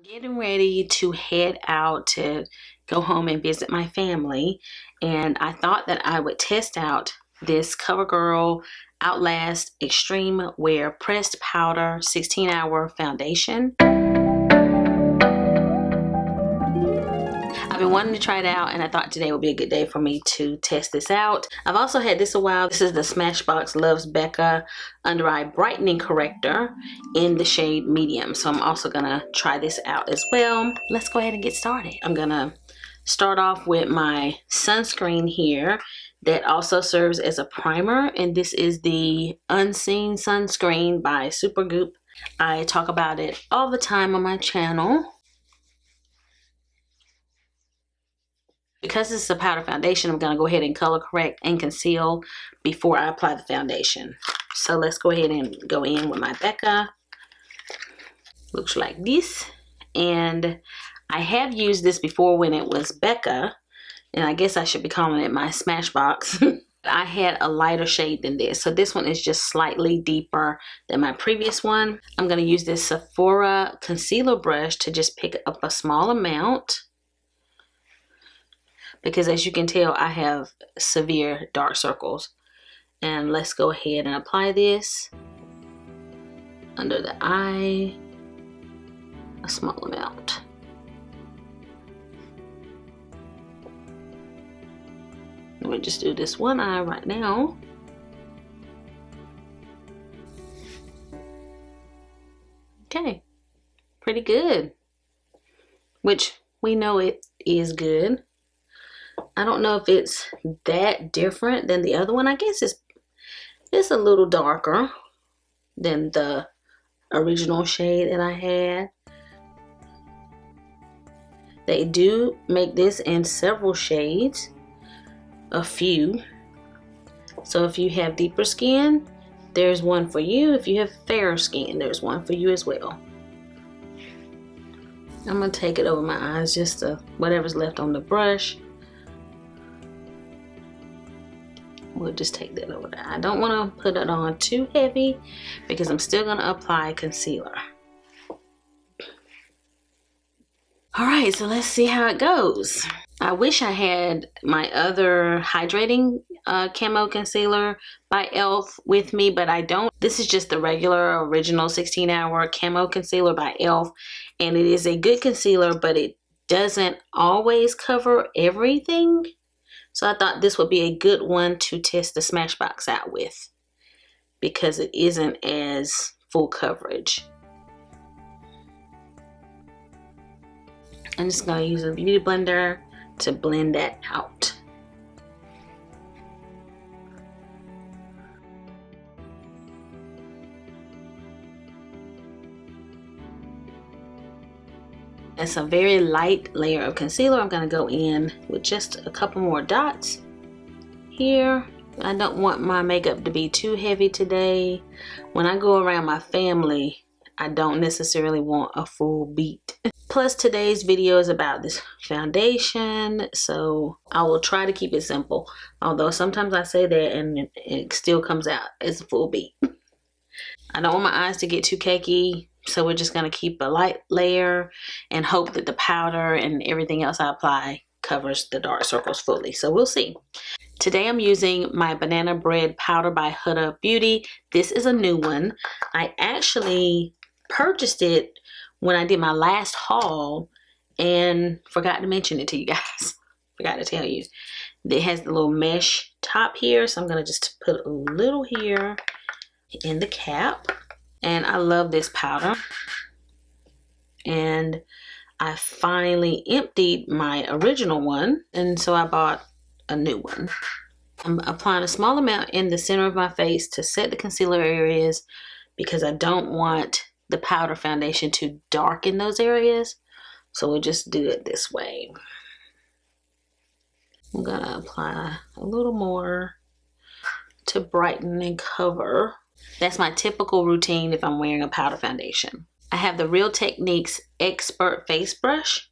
Getting ready to head out to go home and visit my family, and I thought that I would test out this Covergirl Outlast Extreme Wear Pressed Powder 16-Hour Foundation. I've been wanting to try it out, and I thought today would be a good day for me to test this out. I've also had this a while. This is the Smashbox Loves Becca Under Eye Brightening Corrector in the shade medium. So I'm also gonna try this out as well. Let's go ahead and get started. I'm gonna start off with my sunscreen here that also serves as a primer, and this is the Unseen Sunscreen by Supergoop. I talk about it all the time on my channel. Because this is a powder foundation, I'm going to go ahead and color correct and conceal before I apply the foundation. So let's go ahead and go in with my Becca. Looks like this. And I have used this before when it was Becca, and I guess I should be calling it my Smashbox. I had a lighter shade than this, so this one is just slightly deeper than my previous one. I'm going to use this Sephora concealer brush to just pick up a small amount, because as you can tell, I have severe dark circles. And let's go ahead and apply this under the eye, a small amount. Let me just do this one eye right now. Okay, pretty good, which we know it is good. I don't know if it's that different than the other one. I guess it's a little darker than the original shade that I had. They do make this in several shades, a few. So if you have deeper skin, there's one for you. If you have fairer skin, there's one for you as well. I'm gonna take it over my eyes, just to whatever's left on the brush. We'll just take that over there. I don't want to put it on too heavy because I'm still going to apply concealer. Alright, so let's see how it goes. I wish I had my other hydrating Camo Concealer by e.l.f. with me, but I don't. This is just the regular original 16-Hour Camo Concealer by e.l.f. And it is a good concealer, but it doesn't always cover everything. So I thought this would be a good one to test the Smashbox out with, because it isn't as full coverage. I'm just going to use a beauty blender to blend that out. It's a very light layer of concealer. I'm going to go in with just a couple more dots here. I don't want my makeup to be too heavy today. When I go around my family, I don't necessarily want a full beat. Plus, today's video is about this foundation, so I will try to keep it simple. Although sometimes I say that and it still comes out as a full beat. I don't want my eyes to get too cakey. So we're just going to keep a light layer and hope that the powder and everything else I apply covers the dark circles fully. So we'll see. Today I'm using my Banana Bread Powder by HUDA Beauty. This is a new one. I actually purchased it when I did my last haul and forgot to mention it to you guys. Forgot to tell you. It has the little mesh top here. So I'm going to just put a little here in the cap. And I love this powder. And I finally emptied my original one, and so I bought a new one. I'm applying a small amount in the center of my face to set the concealer areas, because I don't want the powder foundation to darken those areas. So we'll just do it this way. I'm gonna apply a little more to brighten and cover. That's my typical routine if I'm wearing a powder foundation. I have the Real Techniques Expert Face Brush.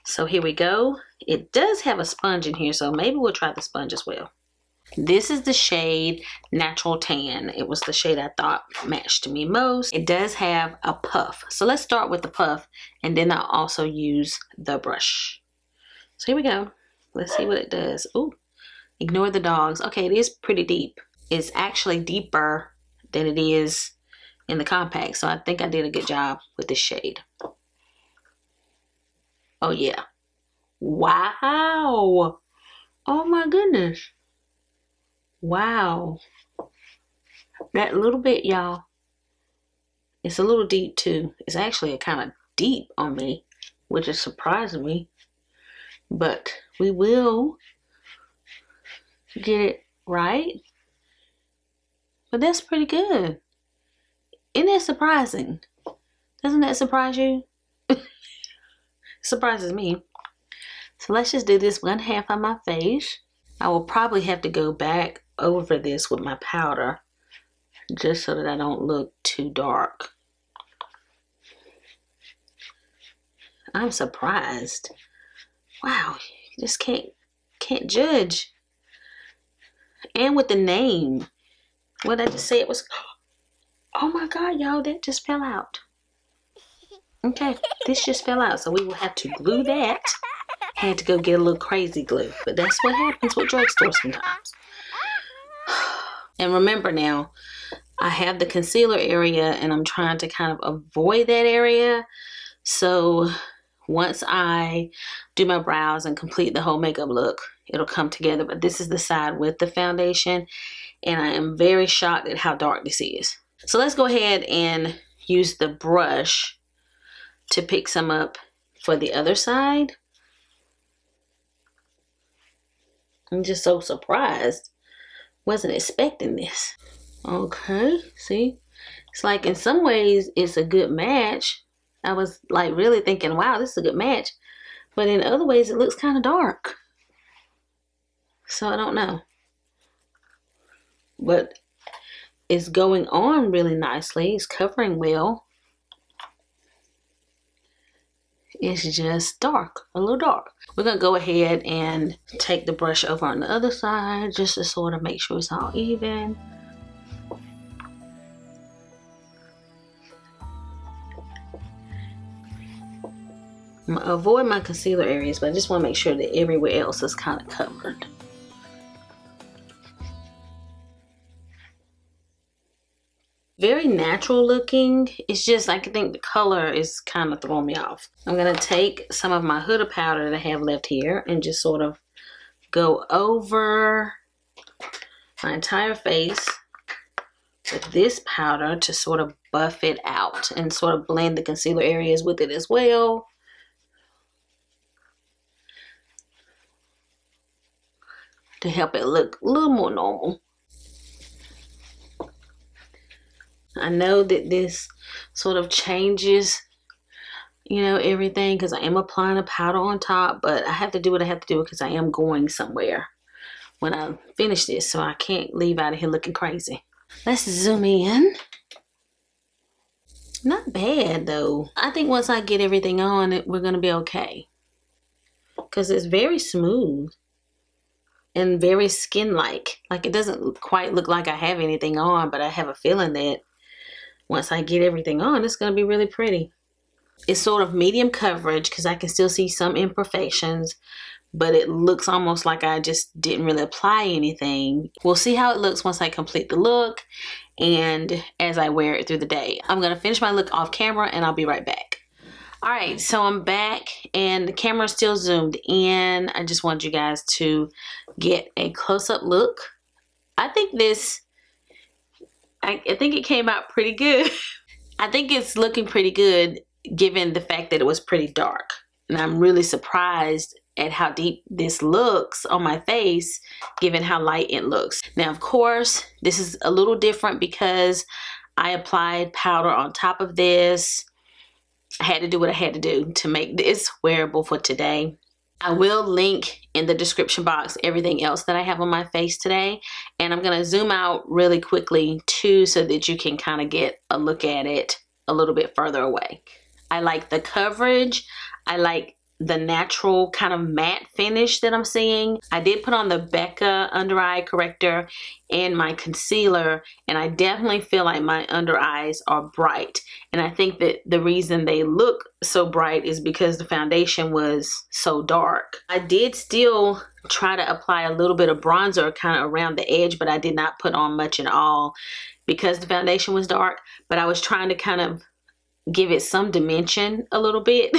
So here we go. It does have a sponge in here, so maybe we'll try the sponge as well. This is the shade Natural Tan. It was the shade I thought matched me most. It does have a puff. So let's start with the puff, and then I'll also use the brush. So here we go. Let's see what it does. Ooh, ignore the dogs. Okay, it is pretty deep. It's actually deeper than it is in the compact. So I think I did a good job with this shade. Oh yeah. Wow. Oh my goodness. Wow. That little bit, y'all, it's a little deep too. It's actually kind of deep on me, which is surprising me. But we will get it right. But that's pretty good. Isn't that surprising? Doesn't that surprise you? It surprises me. So let's just do this one half of my face. I will probably have to go back over this with my powder just so that I don't look too dark. I'm surprised. Wow, you just can't judge. And with the name, what did I just say it was? Oh my God, y'all, that just fell out. Okay, this just fell out, so we will have to glue that. Had to go get a little crazy glue, but that's what happens with drugstores sometimes. And remember now, I have the concealer area and I'm trying to kind of avoid that area. So once I do my brows and complete the whole makeup look, it'll come together. But this is the side with the foundation, and I am very shocked at how dark this is. So let's go ahead and use the brush to pick some up for the other side. I'm just so surprised. Wasn't expecting this. Okay, see? It's like in some ways it's a good match. I was like really thinking, wow, this is a good match. But in other ways it looks kind of dark. So I don't know. But it's going on really nicely. It's covering well. It's just dark, a little dark. We're gonna go ahead and take the brush over on the other side just to sort of make sure it's all even. I'm gonna avoid my concealer areas, but I just wanna make sure that everywhere else is kind of covered. Very natural looking. It's just, I think the color is kind of throwing me off. I'm going to take some of my Huda powder that I have left here and just sort of go over my entire face with this powder to sort of buff it out and sort of blend the concealer areas with it as well. To help it look a little more normal. I know that this sort of changes, you know, everything because I am applying a powder on top, but I have to do what I have to do because I am going somewhere when I finish this, so I can't leave out of here looking crazy. Let's zoom in. Not bad though. I think once I get everything on, we're going to be okay because it's very smooth and very skin-like. Like it doesn't quite look like I have anything on, but I have a feeling that once I get everything on, it's going to be really pretty. It's sort of medium coverage because I can still see some imperfections, but it looks almost like I just didn't really apply anything. We'll see how it looks once I complete the look and as I wear it through the day. I'm going to finish my look off camera and I'll be right back. Alright, so I'm back and the camera is still zoomed in. I just want you guys to get a close-up look. I think this, I think it came out pretty good. I think it's looking pretty good given the fact that it was pretty dark. And I'm really surprised at how deep this looks on my face given how light it looks. Now, of course, this is a little different because I applied powder on top of this. I had to do what I had to do to make this wearable for today. I will link in the description box everything else that I have on my face today. And I'm going to zoom out really quickly too so that you can kind of get a look at it a little bit further away. I like the coverage. I like the natural kind of matte finish that I'm seeing. I did put on the Becca under eye corrector and my concealer, and I definitely feel like my under eyes are bright. And I think that the reason they look so bright is because the foundation was so dark. I did still try to apply a little bit of bronzer kind of around the edge, but I did not put on much at all because the foundation was dark. But I was trying to kind of give it some dimension a little bit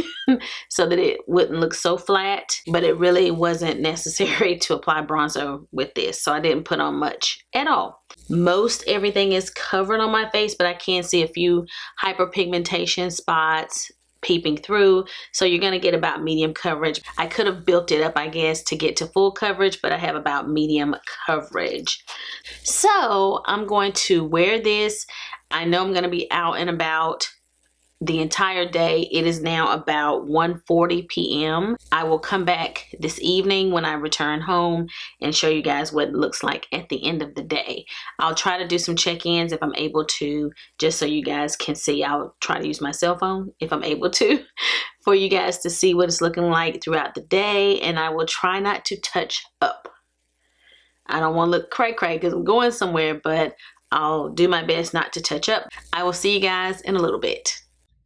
so that it wouldn't look so flat, but it really wasn't necessary to apply bronzer with this, so I didn't put on much at all. Most everything is covered on my face, but I can see a few hyperpigmentation spots peeping through, so you're going to get about medium coverage. I could have built it up, I guess, to get to full coverage, but I have about medium coverage. So I'm going to wear this. I know I'm going to be out and about the entire day. It is now about 1:40 p.m. I will come back this evening when I return home and show you guys what it looks like at the end of the day. I'll try to do some check-ins if I'm able to, just so you guys can see. I'll try to use my cell phone if I'm able to for you guys to see what it's looking like throughout the day, and I will try not to touch up. I don't want to look cray-cray because I'm going somewhere, but I'll do my best not to touch up. I will see you guys in a little bit.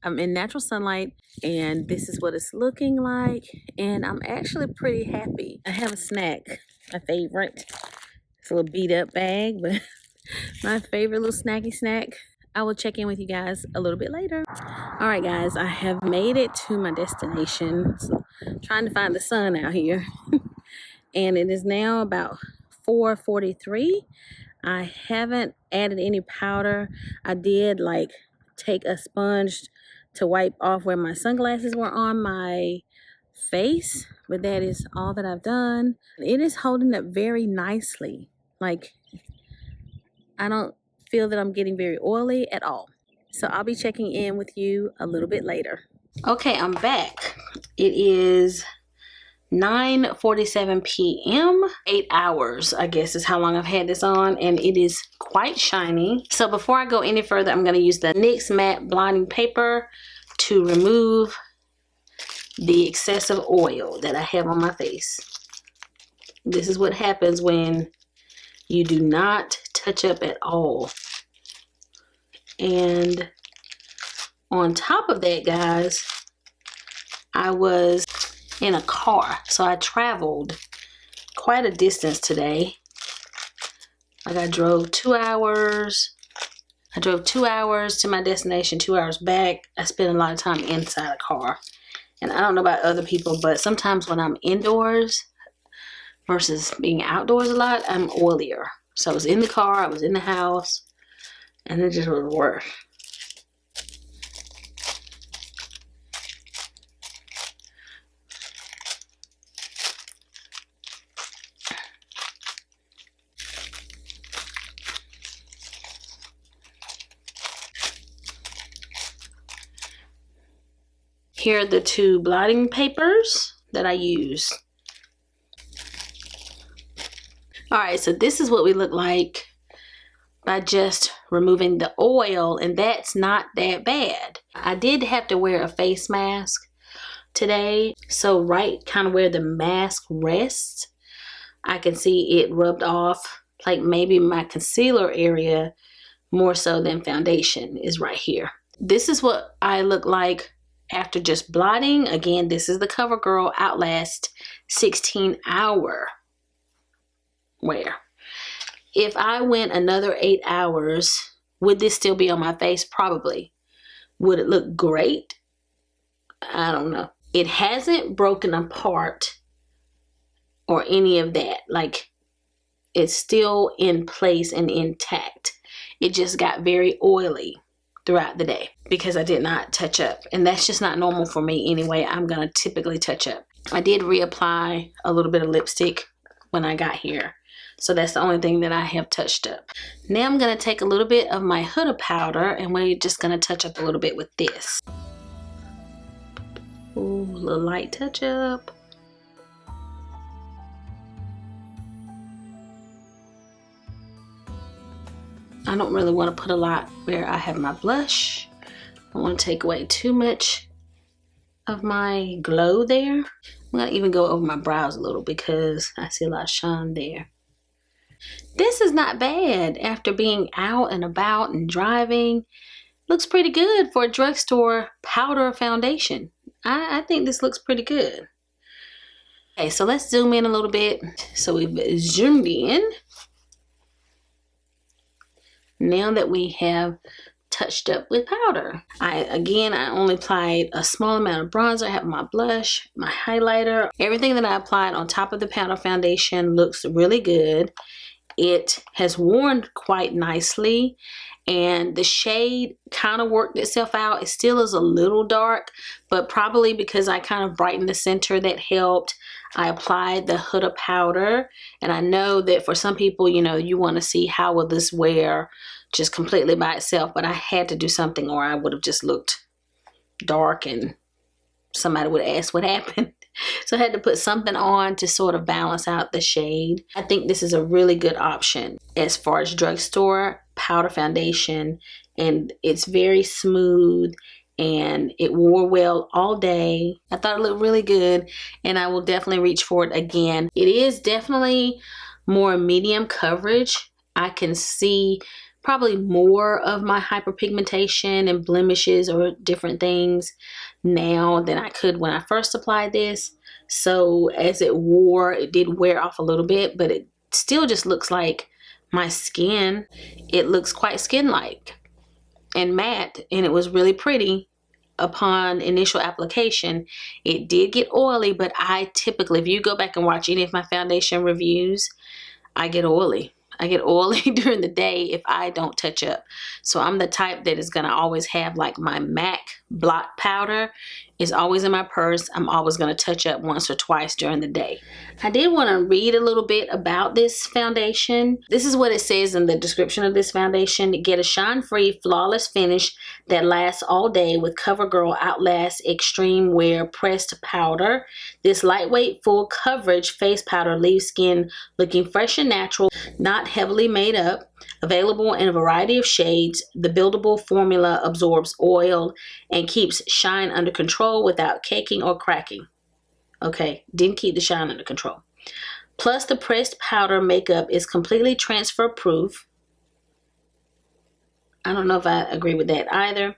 I'm in natural sunlight, and this is what it's looking like, and I'm actually pretty happy. I have a snack, my favorite. It's a little beat up bag, but my favorite little snacky snack. I will check in with you guys a little bit later. All right, guys, I have made it to my destination. So trying to find the sun out here. And it is now about 4:43. I haven't added any powder. I did like take a sponge to wipe off where my sunglasses were on my face, but that is all that I've done. It is holding up very nicely. Like, I don't feel that I'm getting very oily at all. So I'll be checking in with you a little bit later. Okay, I'm back. It is 9:47 p.m. 8 hours, I guess, is how long I've had this on, and it is quite shiny. So before I go any further, I'm going to use the NYX matte blotting paper to remove the excessive oil that I have on my face. This is what happens when you do not touch up at all. And on top of that, guys, I was in a car, so I traveled quite a distance today. Like, I drove 2 hours. I drove 2 hours to my destination, 2 hours back. I spent a lot of time inside a car. And I don't know about other people, but sometimes when I'm indoors versus being outdoors a lot, I'm oilier. So I was in the car, I was in the house, and it just was worse. Here are the two blotting papers that I use. Alright, so this is what we look like by just removing the oil, and that's not that bad. I did have to wear a face mask today, so right kind of where the mask rests, I can see it rubbed off, like maybe my concealer area more so than foundation is right here. This is what I look like after just blotting. Again, this is the Covergirl Outlast 16-hour wear. If I went another 8 hours, would this still be on my face? Probably. Would it look great? I don't know. It hasn't broken apart or any of that. Like, it's still in place and intact. It just got very oily throughout the day because I did not touch up, and that's just not normal for me anyway. I'm gonna typically touch up. I did reapply a little bit of lipstick when I got here, so that's the only thing that I have touched up. Now I'm gonna take a little bit of my HUDA powder, and we're just gonna touch up a little bit with this. Ooh, a little light touch up. I don't really want to put a lot where I have my blush. I don't want to take away too much of my glow there. I'm gonna even go over my brows a little because I see a lot of shine there. This is not bad after being out and about and driving. Looks pretty good for a drugstore powder foundation. I think this looks pretty good. Okay, so let's zoom in a little bit. So we've zoomed in. Now that we have touched up with powder. I only applied a small amount of bronzer. I have my blush, my highlighter. Everything that I applied on top of the powder foundation looks really good. It has worn quite nicely, and the shade kind of worked itself out. It still is a little dark, but probably because I kind of brightened the center, that helped. I applied the HUDA powder, and I know that for some people, you know, you want to see how will this wear just completely by itself, but I had to do something or I would have just looked dark and somebody would ask what happened. So I had to put something on to sort of balance out the shade. I think this is a really good option as far as drugstore powder foundation, and it's very smooth and it wore well all day. I thought it looked really good, and I will definitely reach for it again. It is definitely more medium coverage. I can see probably more of my hyperpigmentation and blemishes or different things now than I could when I first applied this. So as it wore, it did wear off a little bit, but it still just looks like my skin. It looks quite skin-like and matte, and it was really pretty upon initial application. It did get oily, but I typically, if you go back and watch any of my foundation reviews, I get oily. I get oily during the day if I don't touch up. So I'm the type that is gonna always have like my MAC blot powder is always in my purse. I'm always gonna touch up once or twice during the day. I did wanna read a little bit about this foundation. This is what it says in the description of this foundation. Get a shine-free, flawless finish that lasts all day with Covergirl Outlast Extreme Wear Pressed Powder. This lightweight, full coverage face powder leaves skin looking fresh and natural, not heavily made up. Available in a variety of shades, the buildable formula absorbs oil and keeps shine under control without caking or cracking. Okay, didn't keep the shine under control. Plus, the pressed powder makeup is completely transfer proof. I don't know if I agree with that either.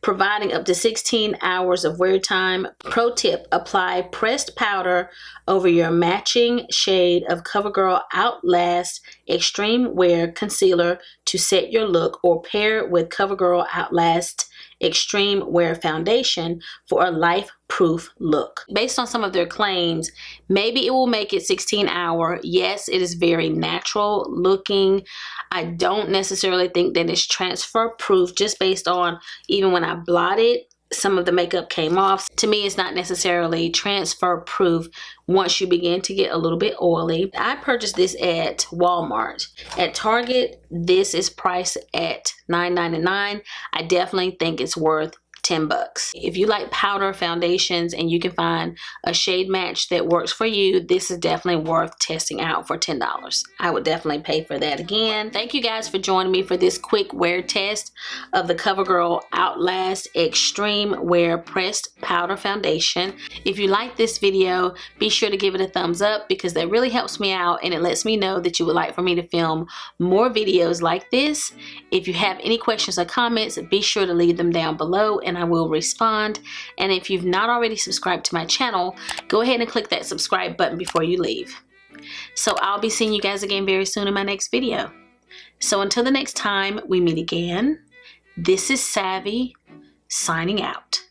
Providing up to 16 hours of wear time. Pro tip, apply pressed powder over your matching shade of Covergirl Outlast Extreme Wear Concealer to set your look, or pair it with Covergirl Outlast Extreme Wear Foundation for a life-proof look. Based on some of their claims, maybe it will make it 16-hour. Yes, it is very natural looking. I don't necessarily think that it's transfer proof, just based on even when I blotted, some of the makeup came off. To me, it's not necessarily transfer proof once you begin to get a little bit oily. I purchased this at Walmart. At Target, this is priced at $9.99. I definitely think it's worth $10. If you like powder foundations and you can find a shade match that works for you, this is definitely worth testing out for $10. I would definitely pay for that again. Thank you guys for joining me for this quick wear test of the Covergirl Outlast Extreme Wear Pressed Powder Foundation. If you like this video, be sure to give it a thumbs up because that really helps me out and it lets me know that you would like for me to film more videos like this. If you have any questions or comments, be sure to leave them down below and I will respond. And if you've not already subscribed to my channel, go ahead and click that subscribe button before you leave. So I'll be seeing you guys again very soon in my next video. So until the next time we meet again, this is Savvy signing out.